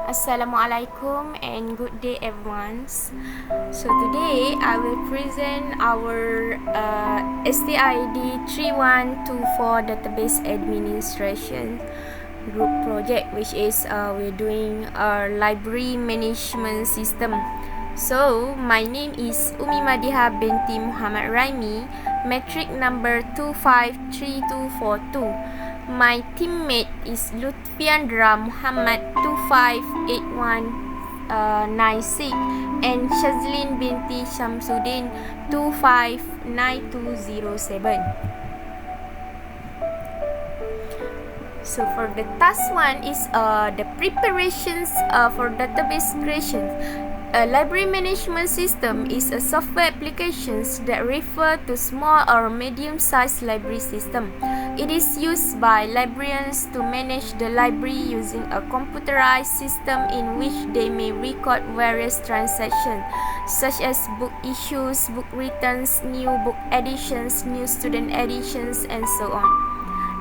Assalamualaikum and good day everyone. So today I will present our STID3124 database administration group project, which is we're doing our library management system. So my name is Umi Madiha binti Muhammad Raimi, metric number 253242. My teammate is Lutfiandra Muhammad 258196 and Shazlin binti Shamsuddin 259207. So for the task 1 is the preparations for database creation. A library management system is a software applications that refer to small or medium-sized library system. It is used by librarians to manage the library using a computerized system in which they may record various transactions such as book issues, book returns, new book additions, new student additions, and so on.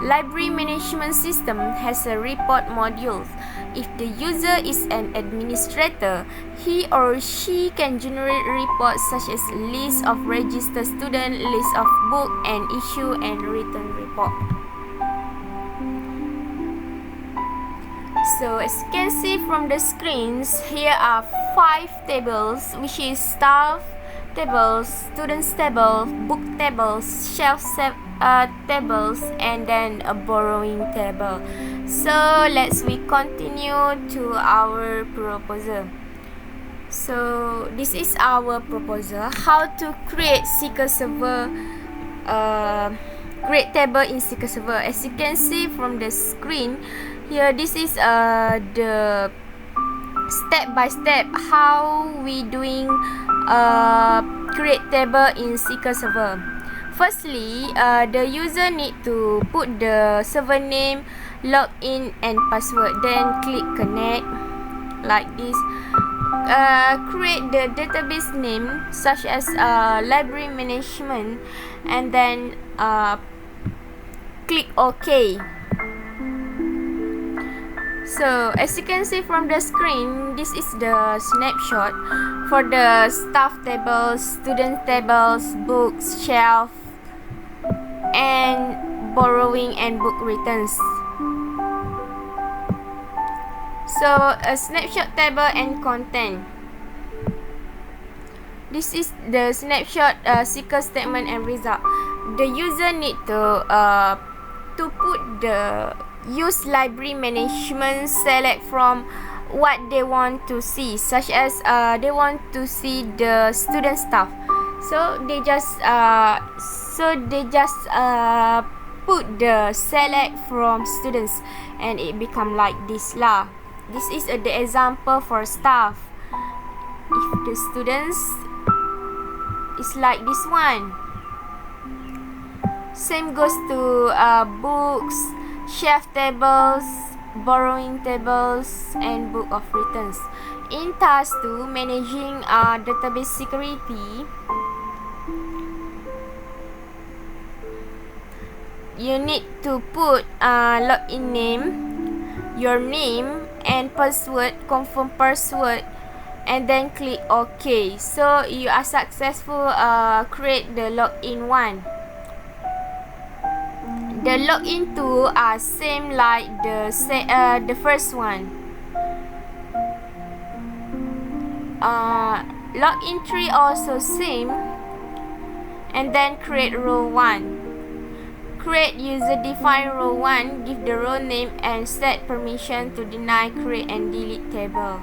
Library management system has a report module. If the user is an administrator, he or she can generate reports such as list of registered students, list of book and issue, and return report. So as you can see from the screens, here are 5 tables, which is staff tables, students table, book tables, shelf tables, and then a borrowing table. So we continue to our proposal. So this is our proposal, how to create SQL Server, create table in SQL Server. As you can see from the screen here, this is the step by step how we doing create table in SQL Server. Firstly, the user need to put the server name, login and password, then click connect like this. Create the database name such as library management, and then click OK. So as you can see from the screen, this is the snapshot for the staff tables, student tables, books, shelf, and borrowing and book returns. So a snapshot table and content. This is the snapshot SQL statement and result. The user need to put the use library management, select from what they want to see, such as they want to see the student stuff. So they just put the select from students, and it become like this lah. This is the example for staff. If the students is like this one. Same goes to books, shelf tables, borrowing tables, and book of returns. In task 2, managing database security, you need to put login name, your name and password, confirm password, and then click OK. So you are successful create the login 1. The login 2 are same like the first one. Login 3 also same, and then create row 1. Create user define row 1, give the row name and set permission to deny, create and delete table.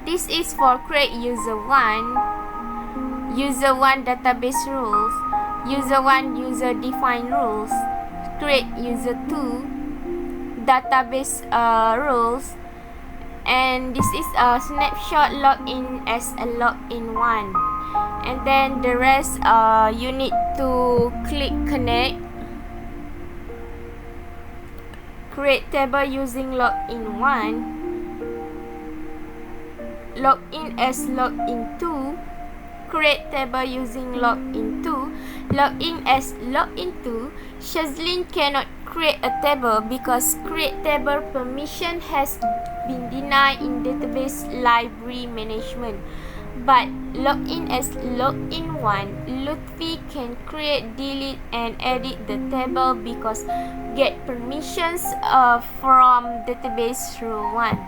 This is for create user 1, user 1 database rules, user 1 user define rules, create user 2 database rules, and this is a snapshot login as a login 1. And then the rest you need to click connect, create table using login 1, login as login 2, create table using login 2, login as login 2. Shazlin cannot create a table because create table permission has been denied in database library management. But login as login1, Lutfi can create, delete, and edit the table because get permissions from database rule 1.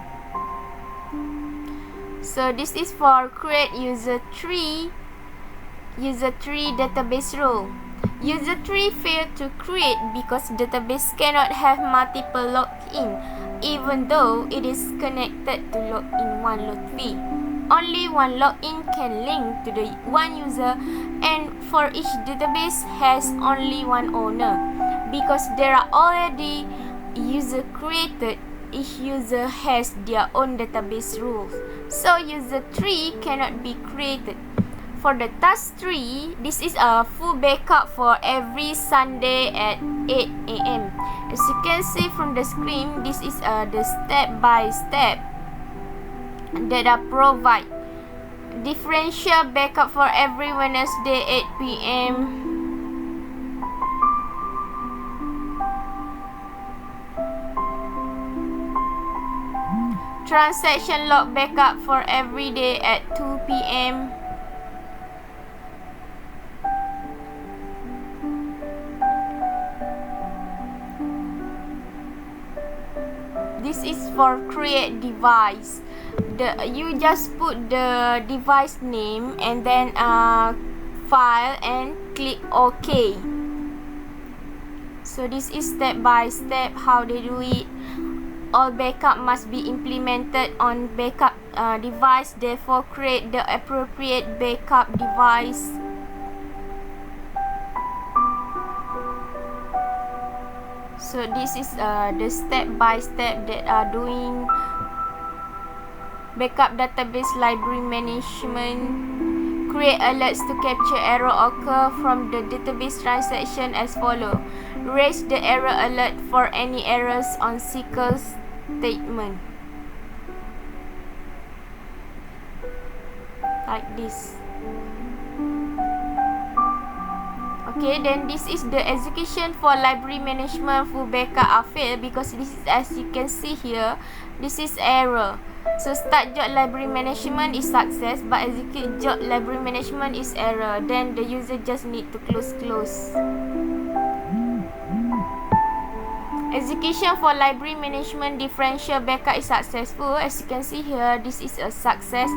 So this is for create user tree database rule. User tree failed to create because database cannot have multiple login, even though it is connected to login1 Lutfi. Only one login can link to the one user, and for each database has only one owner. Because there are already user created, each user has their own database rules. So user tree cannot be created. For the task tree, this is a full backup for every Sunday at 8 AM. As you can see from the screen, this is the step-by-step that I provide. Differential backup for every Wednesday 8 PM. Transaction log backup for every day at 2 PM. This is for create device. You just put the device name and then file and click OK. So this is step by step how they do it. All backup must be implemented on backup device, therefore create the appropriate backup device. So this is the step by step that are doing backup database library management. Create alerts to capture error occur from the database transaction as follow. Raise the error alert for any errors on SQL statement. Like this. Okay, then this is the execution for library management full backup are failed because this is, as you can see here, this is error. So start job library management is success, but execute job library management is error. Then the user just need to close. Execution for library management differential backup is successful. As you can see here, this is a success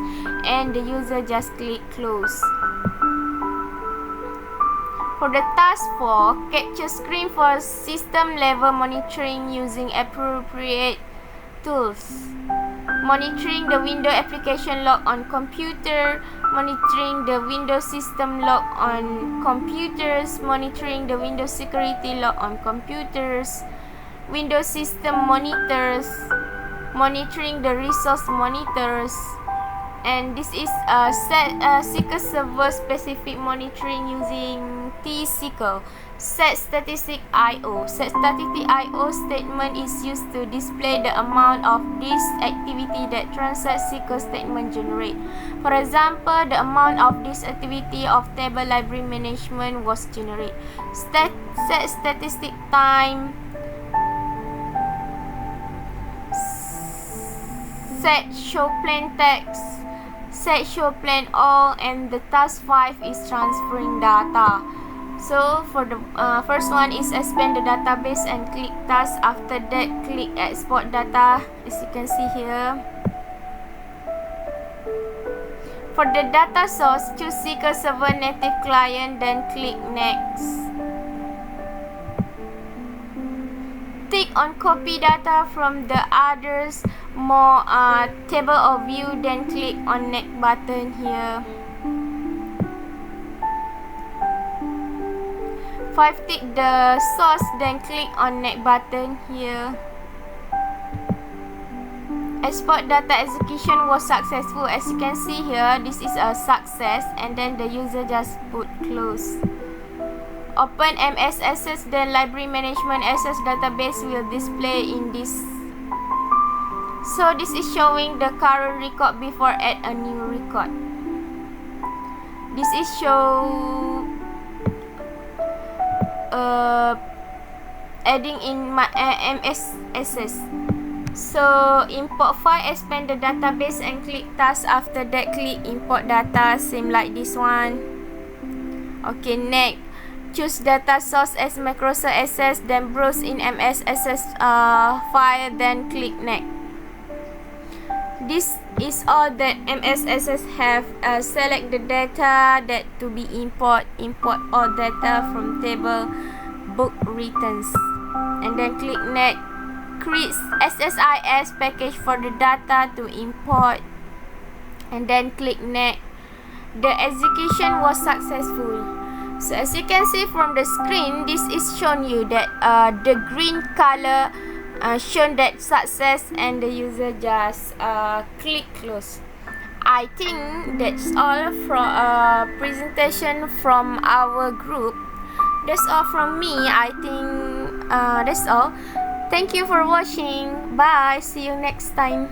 and the user just click close. For the task 4, capture screen for system level monitoring using appropriate tools. Monitoring the Windows application log on computer, monitoring the Windows system log on computers, monitoring the Windows security log on computers, Windows system monitors, monitoring the resource monitors, and this is SQL Server specific monitoring using T-SQL. Set statistic IO. Set statistic IO statement is used to display the amount of this activity that transact SQL statement generate. For example, the amount of this activity of table library management was generate. Set statistic time. Set show plain text. Set show plain all, and the task 5 is transferring data. So for the first one is expand the database and click task. After that, click export data, as you can see here. For the data source, choose SQL Server native client, then click next. Tick on copy data from the others more table or view, then click on next button here. 5, tick the source, then click on next button here. Export data execution was successful. As you can see here, this is a success, and then the user just put close. Open MS Access, then Library Management Access database will display in this. So this is showing the current record before add a new record. This is show adding in my MSSS. So import file, expand the database and click task. After that, click import data, same like this one. Okay, next, choose data source as Microsoft Access, then browse in MSSS file, then click next. This is all that MSSS have. Select the data that to be import all data from table book returns, and then click next. Create SSIS package for the data to import, and then click next. The execution was successful. So as you can see from the screen, this is shown you that the green color shown that success, and the user just click close. I think that's all from presentation from our group. That's all from me. I think that's all. Thank you for watching. Bye. See you next time.